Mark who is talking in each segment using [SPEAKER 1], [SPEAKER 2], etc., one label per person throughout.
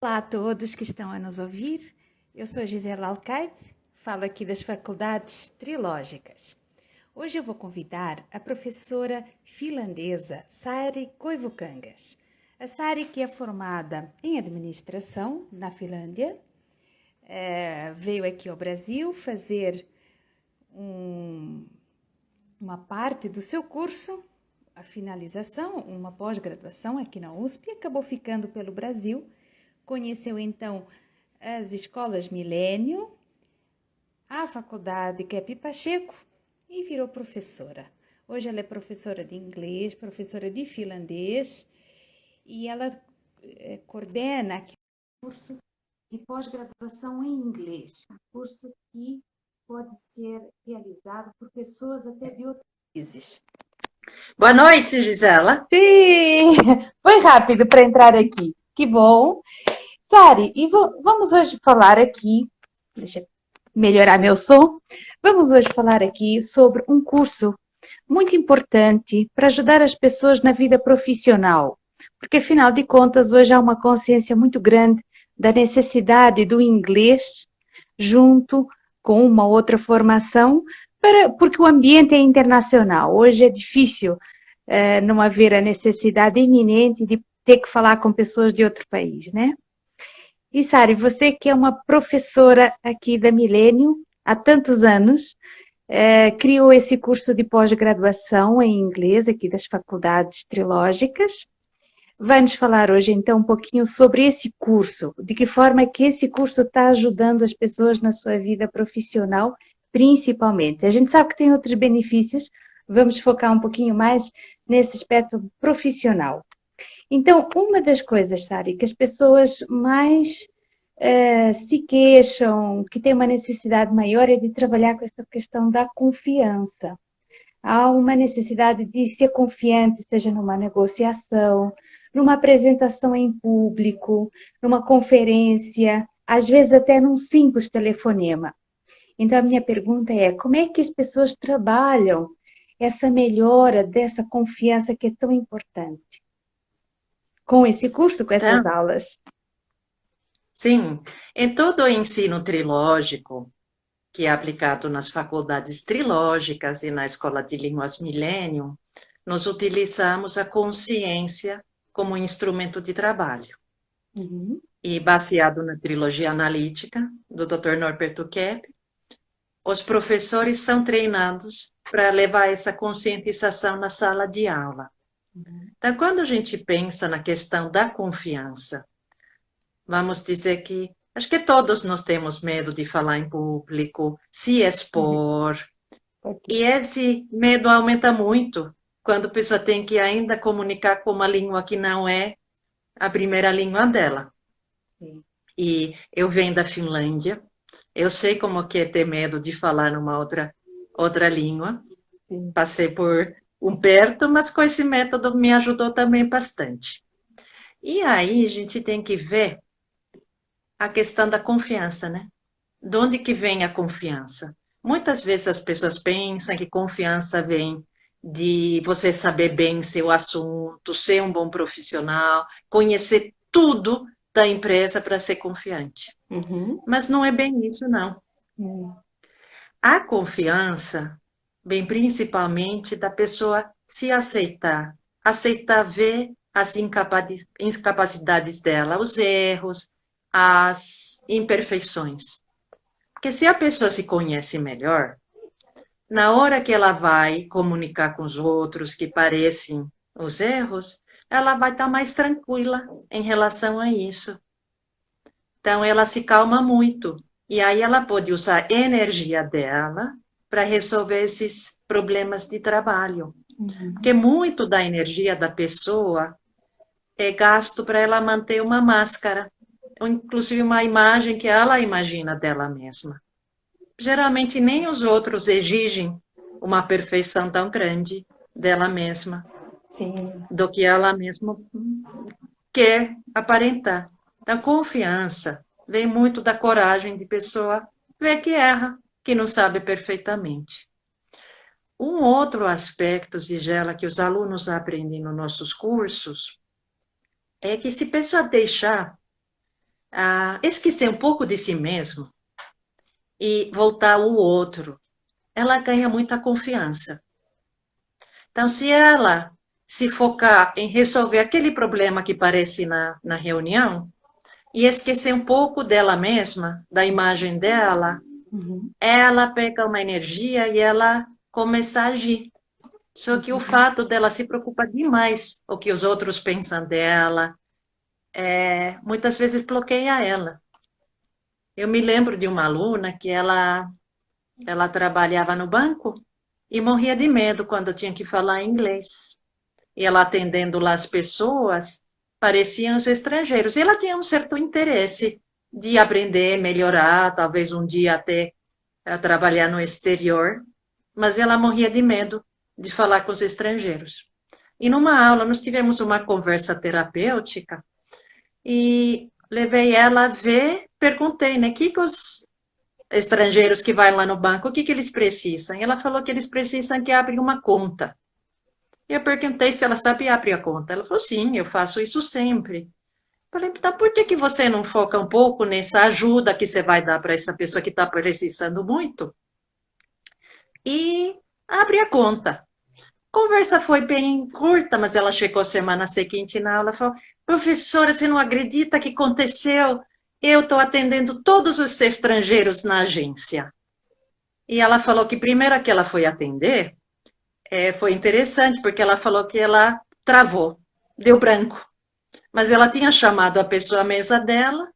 [SPEAKER 1] Olá a todos que estão a nos ouvir. Eu sou Gisela Alcaide, falo aqui das Faculdades Trilógicas. Hoje eu vou convidar a professora finlandesa Sari Koivukangas. A Sari, que é formada em Administração na Finlândia, veio aqui ao Brasil fazer uma parte do seu curso, a finalização, uma pós-graduação aqui na USP, e acabou ficando pelo Brasil. Conheceu então as escolas Milênio, a faculdade Kepi Pacheco e virou professora. Hoje ela é professora de inglês, professora de finlandês e ela coordena aqui um curso de pós-graduação em inglês, um curso que pode ser realizado por pessoas até de outros países.
[SPEAKER 2] Boa noite, Gisela.
[SPEAKER 1] Sim, foi rápido para entrar aqui. Que bom. Sari, e vamos hoje falar aqui, deixa eu melhorar meu som, vamos hoje falar aqui sobre um curso muito importante para ajudar as pessoas na vida profissional, porque afinal de contas hoje há uma consciência muito grande da necessidade do inglês junto com uma outra formação, porque o ambiente é internacional. Hoje é difícil não haver a necessidade iminente de ter que falar com pessoas de outro país, né? E Sari, você que é uma professora aqui da Milênio há tantos anos, criou esse curso de pós-graduação em inglês aqui das faculdades trilógicas. Vai nos falar hoje então um pouquinho sobre esse curso, de que forma é que esse curso está ajudando as pessoas na sua vida profissional, principalmente. A gente sabe que tem outros benefícios, vamos focar um pouquinho mais nesse aspecto profissional. Então, uma das coisas, Sari, que as pessoas mais se queixam, que tem uma necessidade maior, é de trabalhar com essa questão da confiança. Há uma necessidade de ser confiante, seja numa negociação, numa apresentação em público, numa conferência, às vezes até num simples telefonema. Então, a minha pergunta é: como é que as pessoas trabalham essa melhora dessa confiança que é tão importante? Com esse curso, com essas
[SPEAKER 2] Então,
[SPEAKER 1] aulas?
[SPEAKER 2] sim, em todo o ensino trilógico, que é aplicado nas faculdades trilógicas e na Escola de Línguas Millennium, nós utilizamos a consciência como instrumento de trabalho.
[SPEAKER 1] Uhum.
[SPEAKER 2] E baseado na trilogia analítica do Dr. Norberto Kepp, os professores são treinados para levar essa conscientização na sala de aula. Então, quando a gente pensa na questão da confiança, vamos dizer que acho que todos nós temos medo de falar em público, se expor, e esse medo aumenta muito quando a pessoa tem que ainda comunicar com uma língua que não é a primeira língua dela. E eu venho da Finlândia, eu sei como que é ter medo de falar numa outra língua, passei por um perto, mas com esse método me ajudou também bastante. E aí a gente tem que ver a questão da confiança, né? De onde que vem a confiança? Muitas vezes as pessoas pensam que confiança vem de você saber bem seu assunto, ser um bom profissional, conhecer tudo da empresa para ser confiante.
[SPEAKER 1] Uhum.
[SPEAKER 2] Mas não é bem isso, não.
[SPEAKER 1] Uhum.
[SPEAKER 2] A confiança vem principalmente da pessoa se aceitar, aceitar ver as incapacidades dela, os erros, as imperfeições. Porque se a pessoa se conhece melhor, na hora que ela vai comunicar com os outros que parecem os erros, ela vai estar mais tranquila em relação a isso. Então, ela se calma muito. E aí ela pode usar a energia dela para resolver esses problemas de trabalho. Porque muito da energia da pessoa é gasto para ela manter uma máscara, ou inclusive uma imagem que ela imagina dela mesma. Geralmente nem os outros exigem uma perfeição tão grande dela mesma,
[SPEAKER 1] Sim.
[SPEAKER 2] do que ela mesma quer aparentar. Então, confiança vem muito da coragem de pessoa ver que erra, que não sabe perfeitamente. Um outro aspecto, Zigela, que os alunos aprendem nos nossos cursos, é que se a pessoa deixar a esquecer um pouco de si mesmo e voltar ao outro, ela ganha muita confiança. Então, se ela se focar em resolver aquele problema que aparece na reunião e esquecer um pouco dela mesma, da imagem dela, ela pega uma energia e ela começa a agir. Só que o fato dela se preocupar demais o que os outros pensam dela, muitas vezes bloqueia ela. Eu me lembro de uma aluna que ela trabalhava no banco e morria de medo quando tinha que falar inglês. E ela atendendo lá as pessoas, pareciam os estrangeiros. E ela tinha um certo interesse de aprender, melhorar, talvez um dia até trabalhar no exterior, mas ela morria de medo de falar com os estrangeiros. E numa aula, nós tivemos uma conversa terapêutica e levei ela a ver, perguntei, né, que os estrangeiros que vão lá no banco, o que eles precisam? E ela falou que eles precisam que abram uma conta. E eu perguntei se ela sabia abrir a conta. Ela falou, sim, eu faço isso sempre. Falei, então por que você não foca um pouco nessa ajuda que você vai dar para essa pessoa que está precisando muito? E abre a conta. A conversa foi bem curta, mas ela chegou semana seguinte na aula e falou, professora, você não acredita que aconteceu? Eu estou atendendo todos os estrangeiros na agência. E ela falou que primeiro que ela foi atender, foi interessante, porque ela falou que ela travou, deu branco. Mas ela tinha chamado a pessoa à mesa dela,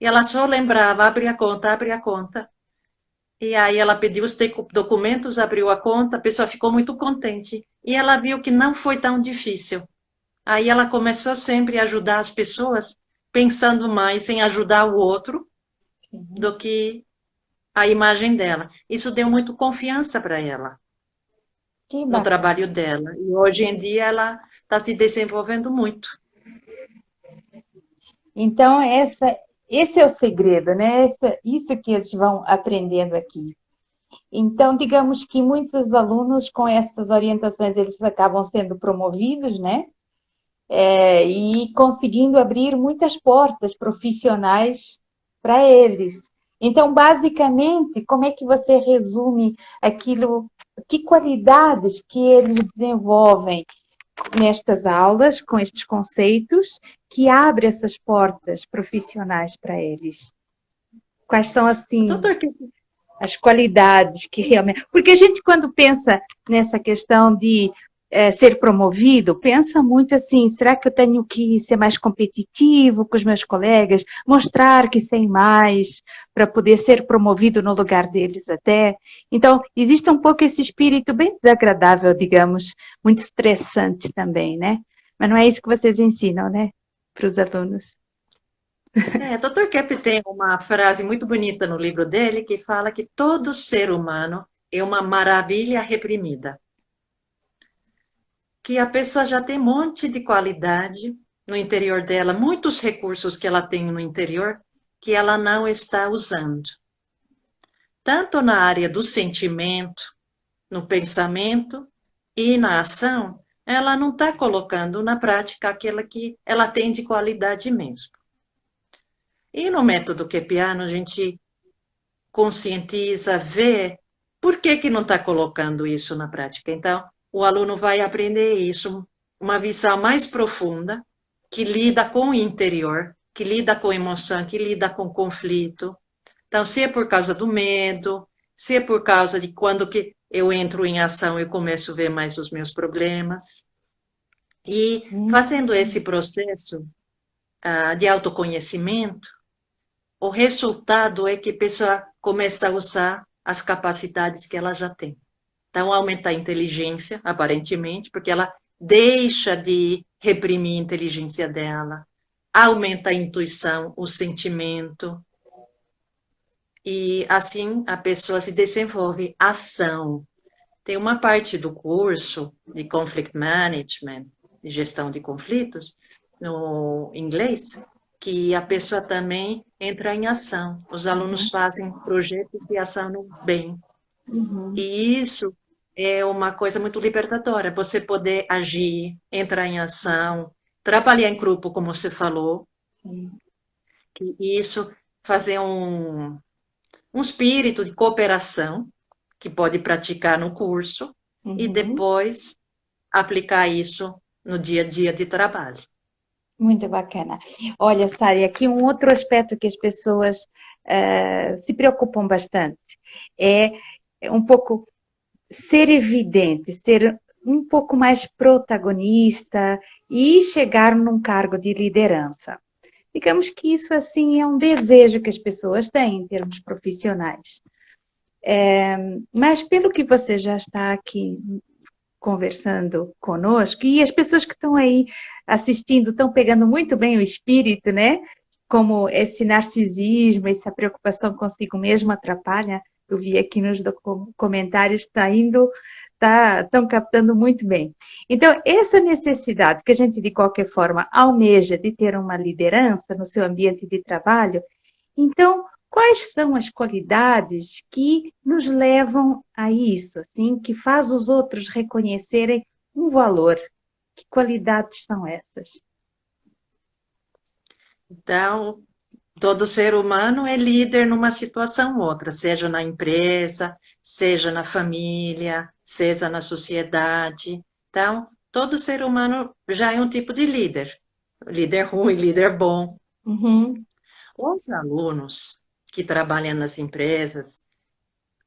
[SPEAKER 2] e ela só lembrava, abre a conta, abre a conta. E aí ela pediu os documentos, abriu a conta, a pessoa ficou muito contente. E ela viu que não foi tão difícil. Aí ela começou sempre a ajudar as pessoas, pensando mais em ajudar o outro do que a imagem dela. Isso deu muito confiança para ela
[SPEAKER 1] Que
[SPEAKER 2] no
[SPEAKER 1] bacana.
[SPEAKER 2] trabalho dela. E hoje em dia ela está se desenvolvendo muito.
[SPEAKER 1] Então, esse é o segredo, né? Isso que eles vão aprendendo aqui. Então, digamos que muitos alunos com essas orientações, eles acabam sendo promovidos, né? E conseguindo abrir muitas portas profissionais para eles. Então, basicamente, como é que você resume aquilo, que qualidades que eles desenvolvem nestas aulas, com estes conceitos, que abre essas portas profissionais para eles? Quais são, assim,
[SPEAKER 2] Doutor,
[SPEAKER 1] as qualidades que realmente. Porque a gente, quando pensa nessa questão de ser promovido, pensa muito assim: será que eu tenho que ser mais competitivo com os meus colegas, mostrar que sei mais, para poder ser promovido no lugar deles até? Então, existe um pouco esse espírito bem desagradável, digamos, muito estressante também, né? Mas não é isso que vocês ensinam, né, para os alunos.
[SPEAKER 2] Dr. Kepp tem uma frase muito bonita no livro dele que fala que todo ser humano é uma maravilha reprimida. Que a pessoa já tem um monte de qualidade no interior dela, muitos recursos que ela tem no interior que ela não está usando. Tanto na área do sentimento, no pensamento e na ação, ela não está colocando na prática aquela que ela tem de qualidade mesmo. E no método Kepiano, a gente conscientiza, vê por que não está colocando isso na prática. Então, o aluno vai aprender isso, uma visão mais profunda, que lida com o interior, que lida com emoção, que lida com conflito. Então, se é por causa do medo, se é por causa de quando que eu entro em ação, eu começo a ver mais os meus problemas. E fazendo esse processo de autoconhecimento, o resultado é que a pessoa começa a usar as capacidades que ela já tem. Então, aumenta a inteligência, aparentemente, porque ela deixa de reprimir a inteligência dela, aumenta a intuição, o sentimento, e assim a pessoa se desenvolve ação. Tem uma parte do curso de Conflict Management, de gestão de conflitos, no inglês, que a pessoa também entra em ação. Os alunos fazem projetos de ação no bem. E isso é uma coisa muito libertadora, você poder agir, entrar em ação, trabalhar em grupo, como você falou, E isso fazer um espírito de cooperação que pode praticar no curso e
[SPEAKER 1] Uhum.
[SPEAKER 2] depois aplicar isso no dia a dia de trabalho.
[SPEAKER 1] Muito bacana. Olha, Sari, aqui um outro aspecto que as pessoas se preocupam bastante é um pouco ser evidente, ser um pouco mais protagonista e chegar num cargo de liderança. Digamos que isso assim é um desejo que as pessoas têm em termos profissionais. Mas pelo que você já está aqui conversando conosco, e as pessoas que estão aí assistindo estão pegando muito bem o espírito, né? Como esse narcisismo, essa preocupação consigo mesmo atrapalha. Eu vi aqui nos comentários, estão captando muito bem. Então, essa necessidade que a gente, de qualquer forma, almeja de ter uma liderança no seu ambiente de trabalho, então, quais são as qualidades que nos levam a isso, assim, que faz os outros reconhecerem um valor? Que qualidades são essas?
[SPEAKER 2] Então, todo ser humano é líder numa situação ou outra, seja na empresa, seja na família, seja na sociedade. Então, todo ser humano já é um tipo de líder. Líder ruim, líder bom.
[SPEAKER 1] Uhum,
[SPEAKER 2] Os alunos que trabalham nas empresas,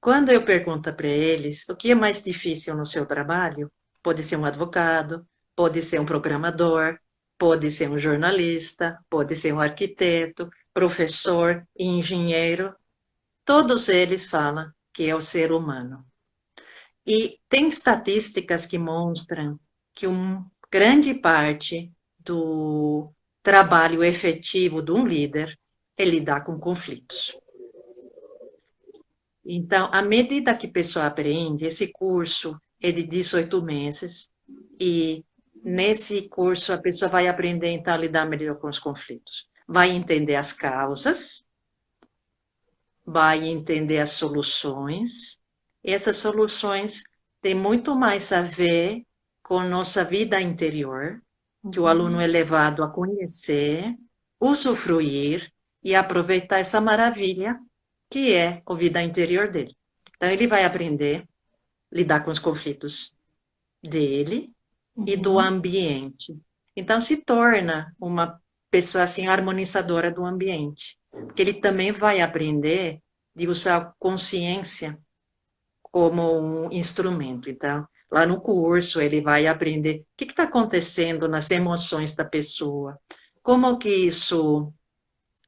[SPEAKER 2] quando eu pergunto para eles o que é mais difícil no seu trabalho, pode ser um advogado, pode ser um programador, pode ser um jornalista, pode ser um arquiteto, professor, engenheiro, todos eles falam que é o ser humano. E tem estatísticas que mostram que uma grande parte do trabalho efetivo de um líder é lidar com conflitos. Então, à medida que a pessoa aprende, esse curso é de 18 meses, e nesse curso a pessoa vai aprender então a lidar melhor com os conflitos. Vai entender as causas, vai entender as soluções. E essas soluções têm muito mais a ver com nossa vida interior, que o aluno é levado a conhecer, usufruir e aproveitar essa maravilha que é a vida interior dele. Então, ele vai aprender a lidar com os conflitos dele e do
[SPEAKER 1] uhum,
[SPEAKER 2] ambiente. Então, se torna uma pessoa assim harmonizadora do ambiente, porque ele também vai aprender de usar a consciência como um instrumento. Então, lá no curso, ele vai aprender o que está acontecendo nas emoções da pessoa, como que isso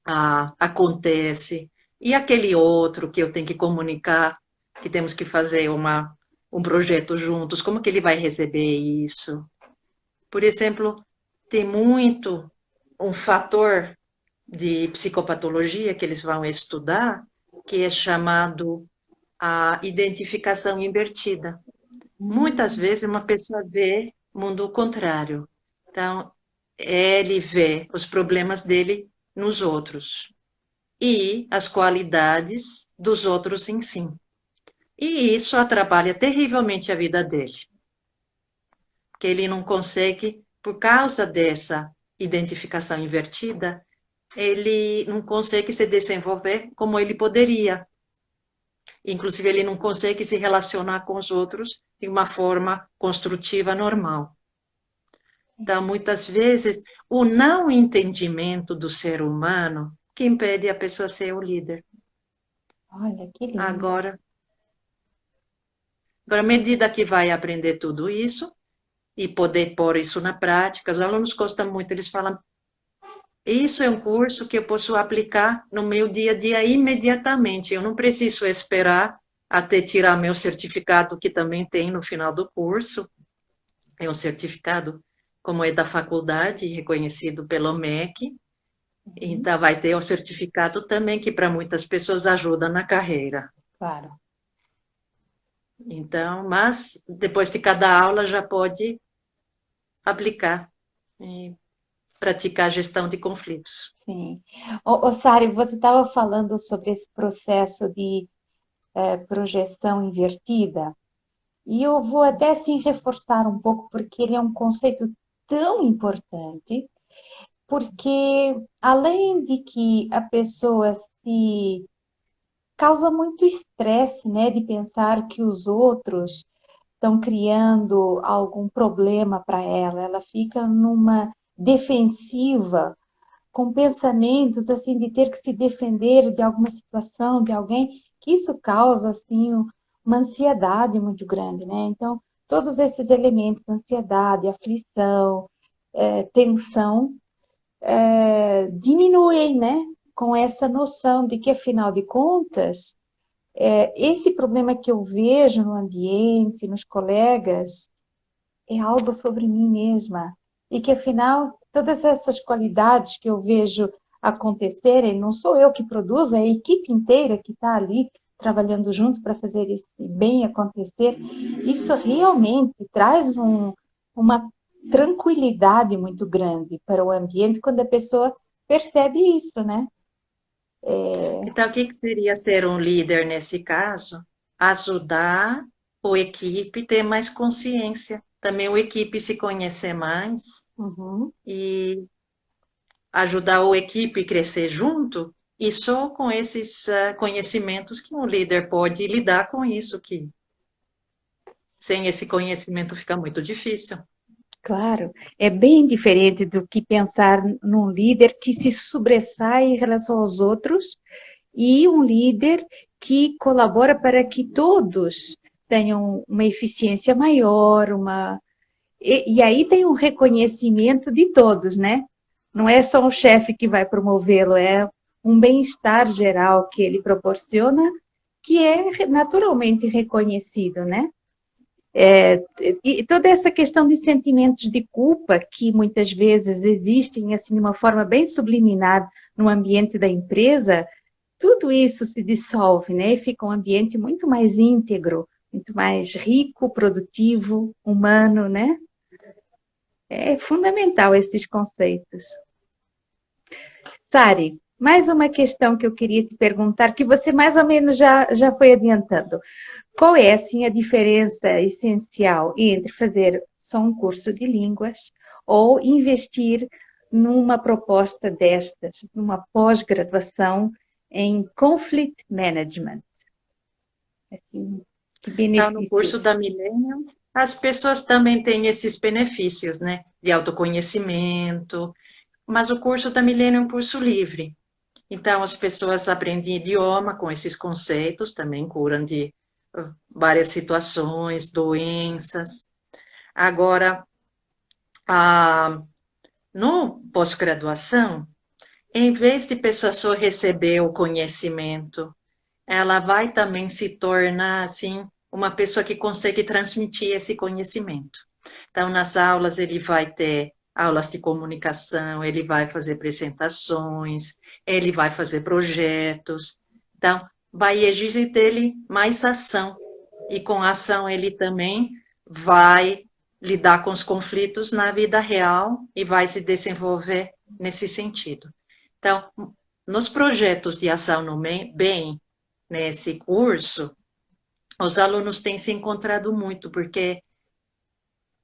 [SPEAKER 2] acontece, e aquele outro que eu tenho que comunicar, que temos que fazer um projeto juntos, como que ele vai receber isso? Por exemplo, tem muito um fator de psicopatologia que eles vão estudar, que é chamado a identificação invertida. Muitas
[SPEAKER 1] uhum,
[SPEAKER 2] vezes uma pessoa vê o mundo contrário. Então, ele vê os problemas dele nos outros e as qualidades dos outros em si. E isso atrapalha terrivelmente a vida dele, porque ele não consegue, por causa dessa identificação invertida, ele não consegue se desenvolver como ele poderia. Inclusive, ele não consegue se relacionar com os outros de uma forma construtiva normal. Então, muitas vezes, o não entendimento do ser humano que impede a pessoa ser o líder.
[SPEAKER 1] olha, que lindo.
[SPEAKER 2] Agora, à medida que vai aprender tudo isso e poder pôr isso na prática, os alunos gostam muito, eles falam, isso é um curso que eu posso aplicar no meu dia a dia imediatamente, eu não preciso esperar até tirar meu certificado, que também tem no final do curso, é um certificado como é da faculdade, reconhecido pelo MEC,
[SPEAKER 1] Uhum,
[SPEAKER 2] então vai ter o certificado também, que para muitas pessoas ajuda na carreira.
[SPEAKER 1] claro.
[SPEAKER 2] Então, mas depois de cada aula já pode aplicar e praticar a gestão de conflitos.
[SPEAKER 1] Sim. Sari, você estava falando sobre esse processo de projeção invertida, e eu vou até sim reforçar um pouco, porque ele é um conceito tão importante. porque além de que a pessoa se causa muito estresse, né, de pensar que os outros estão criando algum problema para ela, ela fica numa defensiva, com pensamentos assim de ter que se defender de alguma situação, de alguém, que isso causa assim uma ansiedade muito grande, né? Então, todos esses elementos, ansiedade, aflição, tensão, diminuem, né? Com essa noção de que, afinal de contas, esse problema que eu vejo no ambiente, nos colegas, é algo sobre mim mesma. E que, afinal, todas essas qualidades que eu vejo acontecerem, não sou eu que produzo, é a equipe inteira que está ali trabalhando junto para fazer esse bem acontecer. Isso realmente traz uma tranquilidade muito grande para o ambiente quando a pessoa percebe isso, né?
[SPEAKER 2] Então, o que que seria ser um líder nesse caso? Ajudar a equipe a ter mais consciência, também a equipe se conhecer mais
[SPEAKER 1] Uhum.
[SPEAKER 2] e ajudar a equipe a crescer junto, e só com esses conhecimentos que um líder pode lidar com isso, que sem esse conhecimento fica muito difícil.
[SPEAKER 1] Claro, é bem diferente do que pensar num líder que se sobressai em relação aos outros e um líder que colabora para que todos tenham uma eficiência maior, e aí tem um reconhecimento de todos, né? Não é só o chefe que vai promovê-lo, é um bem-estar geral que ele proporciona, que é naturalmente reconhecido, né? E toda essa questão de sentimentos de culpa que muitas vezes existem assim de uma forma bem subliminar no ambiente da empresa, tudo isso se dissolve, né? E fica um ambiente muito mais íntegro, muito mais rico, produtivo, humano, né? É fundamental esses conceitos. Sari, mais uma questão que eu queria te perguntar, que você mais ou menos já foi adiantando. Qual é, assim, a diferença essencial entre fazer só um curso de línguas ou investir numa proposta destas, numa pós-graduação em Conflict Management? Assim, que
[SPEAKER 2] Então, no curso
[SPEAKER 1] benefícios?
[SPEAKER 2] da Millennium, as pessoas também têm esses benefícios, né? De autoconhecimento, mas o curso da Millennium é um curso livre. Então, as pessoas aprendem idioma com esses conceitos, também curam de várias situações, doenças. Agora, a, no pós-graduação, em vez de pessoa só receber o conhecimento, ela vai também se tornar, assim, uma pessoa que consegue transmitir esse conhecimento. Então, nas aulas, ele vai ter aulas de comunicação, ele vai fazer apresentações, ele vai fazer projetos. Então, vai exigir dele mais ação. E com a ação, ele também vai lidar com os conflitos na vida real e vai se desenvolver nesse sentido. Então, nos projetos de ação no bem, nesse curso, os alunos têm se encontrado muito, porque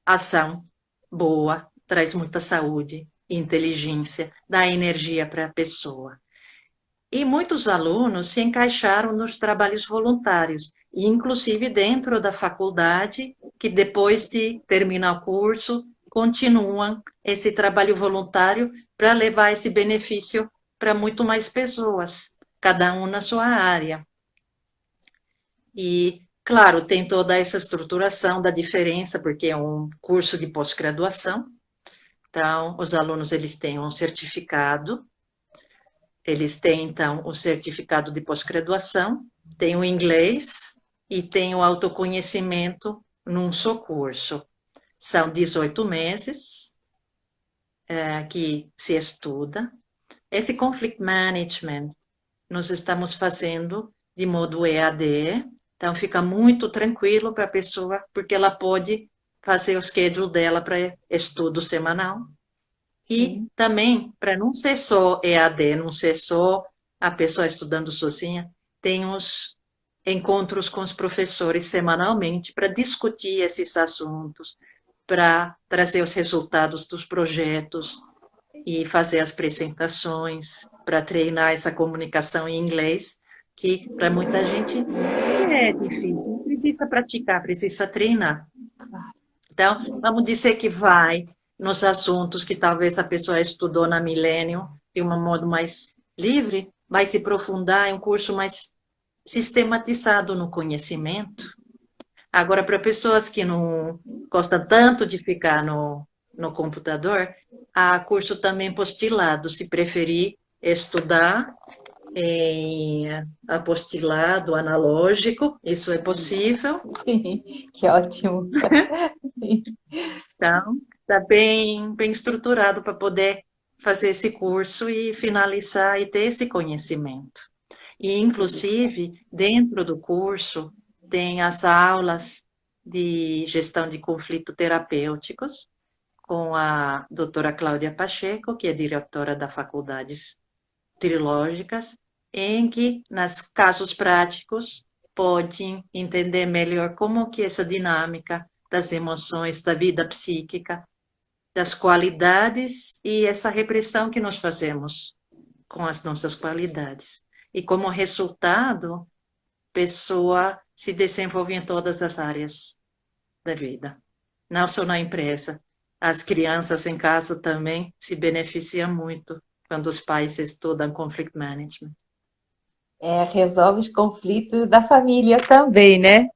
[SPEAKER 2] ação boa traz muita saúde, inteligência, dá energia para a pessoa. E muitos alunos se encaixaram nos trabalhos voluntários, e inclusive dentro da faculdade, que depois de terminar o curso, continuam esse trabalho voluntário para levar esse benefício para muito mais pessoas, cada um na sua área. E, claro, tem toda essa estruturação da diferença, porque é um curso de pós-graduação. Então, os alunos eles têm um certificado, eles têm, então, o certificado de pós-graduação, tem o inglês e tem o autoconhecimento num só curso. São 18 meses que se estuda. Esse conflict management nós estamos fazendo de modo EAD, então fica muito tranquilo para a pessoa, porque ela pode fazer o schedule dela para estudo semanal. E
[SPEAKER 1] Sim.
[SPEAKER 2] também, para não ser só EAD, não ser só a pessoa estudando sozinha, tem os encontros com os professores semanalmente para discutir esses assuntos, para trazer os resultados dos projetos e fazer as apresentações para treinar essa comunicação em inglês, que para muita gente é difícil, precisa praticar, precisa treinar. Então, vamos dizer que vai nos assuntos que talvez a pessoa estudou na Millennium de um modo mais livre, vai se aprofundar em um curso mais sistematizado no conhecimento. Agora, para pessoas que não gostam tanto de ficar no computador, há curso também postilado, se preferir estudar em apostilado analógico, isso é possível.
[SPEAKER 1] Sim, que ótimo. Sim.
[SPEAKER 2] Então, está bem estruturado para poder fazer esse curso e finalizar e ter esse conhecimento. E, inclusive, dentro do curso, tem as aulas de gestão de conflitos terapêuticos com a doutora Cláudia Pacheco, que é diretora da Faculdades Trilógicas, em que, nos casos práticos, podem entender melhor como que essa dinâmica das emoções, da vida psíquica, das qualidades e essa repressão que nós fazemos com as nossas qualidades. E como resultado, pessoa se desenvolve em todas as áreas da vida, não só na empresa. As crianças em casa também se beneficiam muito quando os pais estudam conflict management.
[SPEAKER 1] Resolve os conflitos da família também, né?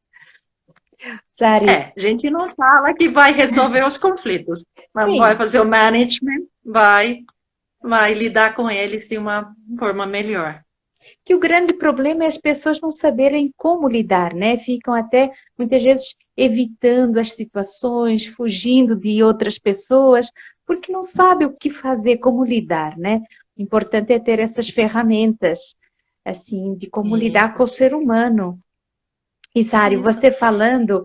[SPEAKER 1] Sari,
[SPEAKER 2] A gente não fala que vai resolver os conflitos, mas vai
[SPEAKER 1] sim,
[SPEAKER 2] fazer o management, vai lidar com eles de uma forma melhor.
[SPEAKER 1] que o grande problema é as pessoas não saberem como lidar, né? Ficam até muitas vezes evitando as situações, fugindo de outras pessoas, porque não sabe o que fazer, como lidar, né? O importante é ter essas ferramentas, assim, de como lidar
[SPEAKER 2] Isso,
[SPEAKER 1] com o ser humano. E, Sari,
[SPEAKER 2] isso.
[SPEAKER 1] você falando,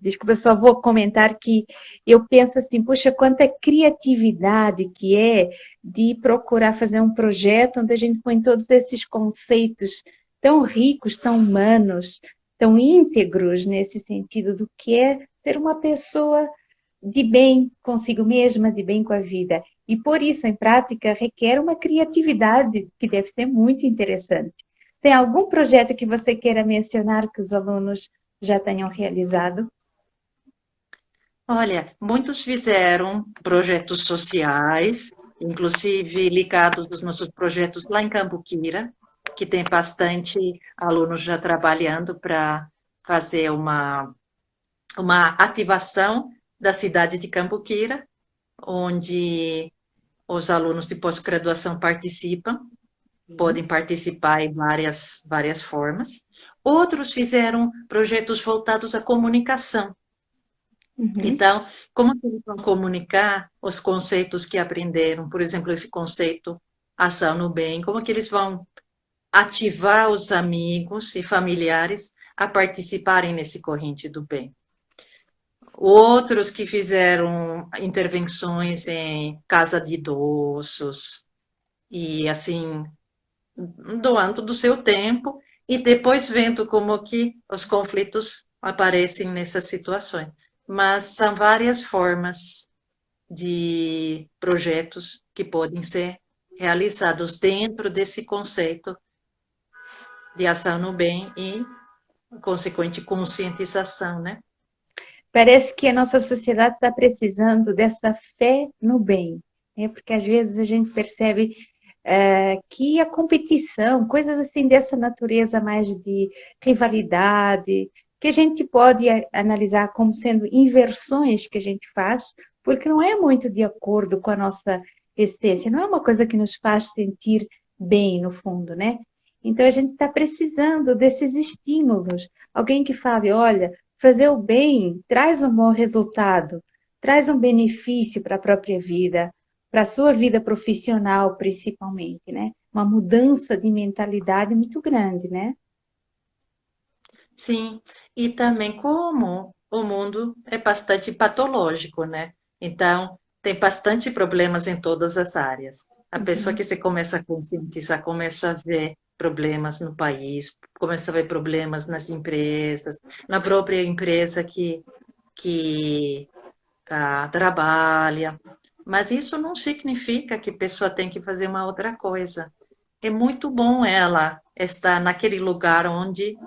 [SPEAKER 1] desculpa, eu só vou comentar que eu penso assim, poxa, quanta criatividade que é de procurar fazer um projeto onde a gente põe todos esses conceitos tão ricos, tão humanos, tão íntegros nesse sentido do que é ser uma pessoa de bem consigo mesma, de bem com a vida. E por isso, em prática, requer uma criatividade que deve ser muito interessante. Tem algum projeto que você queira mencionar que os alunos já tenham realizado?
[SPEAKER 2] Olha, muitos fizeram projetos sociais, inclusive ligados aos nossos projetos lá em Cambuquira, que tem bastante alunos já trabalhando para fazer uma ativação da cidade de Cambuquira, onde os alunos de pós-graduação participam, podem participar em várias formas. Outros fizeram projetos voltados à comunicação.
[SPEAKER 1] Uhum.
[SPEAKER 2] Então, como que eles vão comunicar os conceitos que aprenderam? Por exemplo, esse conceito ação no bem, como que eles vão ativar os amigos e familiares a participarem nesse corrente do bem? Outros que fizeram intervenções em casa de idosos e assim doando do seu tempo e depois vendo como que os conflitos aparecem nessas situações. Mas são várias formas de projetos que podem ser realizados dentro desse conceito de ação no bem e consequente conscientização, né?
[SPEAKER 1] Parece que a nossa sociedade está precisando dessa fé no bem, né? Porque às vezes a gente percebe que a competição, coisas assim dessa natureza mais de rivalidade, que a gente pode analisar como sendo inversões que a gente faz, porque não é muito de acordo com a nossa essência, não é uma coisa que nos faz sentir bem no fundo, né? Então a gente está precisando desses estímulos. Alguém que fale, olha, fazer o bem traz um bom resultado, traz um benefício para a própria vida, para a sua vida profissional, principalmente, né? Uma mudança de mentalidade muito grande, né?
[SPEAKER 2] Sim, e também como o mundo é bastante patológico, né? Então, tem bastante problemas em todas as áreas. A pessoa
[SPEAKER 1] Uhum.
[SPEAKER 2] que se começa a conscientizar, começa a ver problemas no país, começa a ver problemas nas empresas, na própria empresa que trabalha. Mas isso não significa que a pessoa tem que fazer uma outra coisa. É muito bom ela estar naquele lugar onde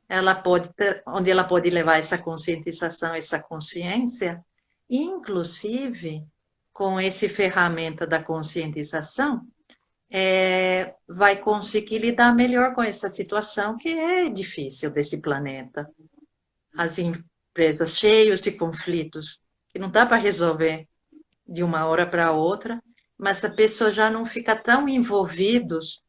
[SPEAKER 2] ela pode levar essa conscientização, essa consciência, inclusive com essa ferramenta da conscientização, vai conseguir lidar melhor com essa situação que é difícil desse planeta. As empresas cheias de conflitos, que não dá para resolver de uma hora para outra, mas a pessoa já não fica tão envolvidos,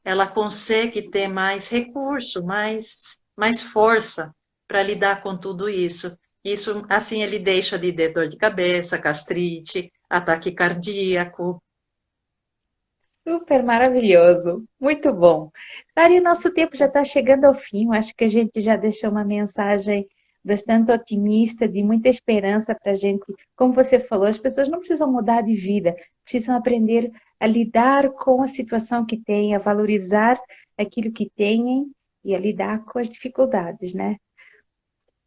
[SPEAKER 2] ela consegue ter mais recurso, mais força para lidar com tudo isso. Isso, assim, ele deixa de ter dor de cabeça, gastrite, ataque cardíaco.
[SPEAKER 1] Super maravilhoso, muito bom. Sari, o nosso tempo já está chegando ao fim. Eu acho que a gente já deixou uma mensagem bastante otimista, de muita esperança para a gente. Como você falou, as pessoas não precisam mudar de vida, precisam aprender a lidar com a situação que têm, a valorizar aquilo que têm e a lidar com as dificuldades, né?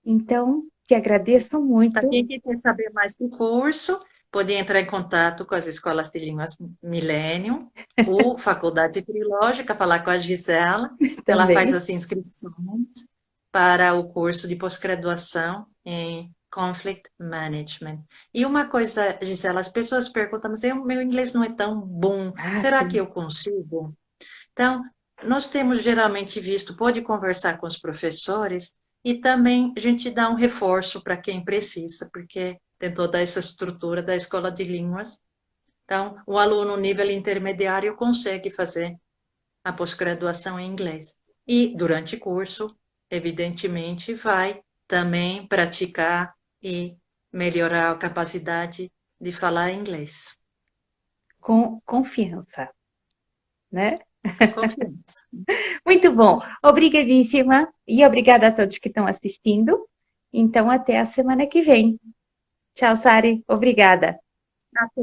[SPEAKER 1] Então, te agradeço
[SPEAKER 2] Para
[SPEAKER 1] muito.
[SPEAKER 2] quem quiser saber mais do curso, pode entrar em contato com as escolas de línguas Millennium, ou Faculdade Trilógica, falar com a Gisela, ela faz
[SPEAKER 1] Também.
[SPEAKER 2] as inscrições para o curso de pós-graduação em Conflict Management. E uma coisa, Gisela, as pessoas perguntam, mas meu inglês não é tão bom,
[SPEAKER 1] Ah,
[SPEAKER 2] será que
[SPEAKER 1] sim.
[SPEAKER 2] eu consigo? Então, nós temos geralmente visto, pode conversar com os professores e também a gente dá um reforço para quem precisa, porque tem toda essa estrutura da escola de línguas. Então, o aluno nível intermediário consegue fazer a pós-graduação em inglês. E, durante o curso, evidentemente, vai também praticar e melhorar a capacidade de falar inglês.
[SPEAKER 1] Com confiança, né?
[SPEAKER 2] Confiança.
[SPEAKER 1] Muito bom. Obrigadíssima e obrigada a todos que estão assistindo. Então, até a semana que vem. Tchau, Sari. Obrigada.
[SPEAKER 2] Até.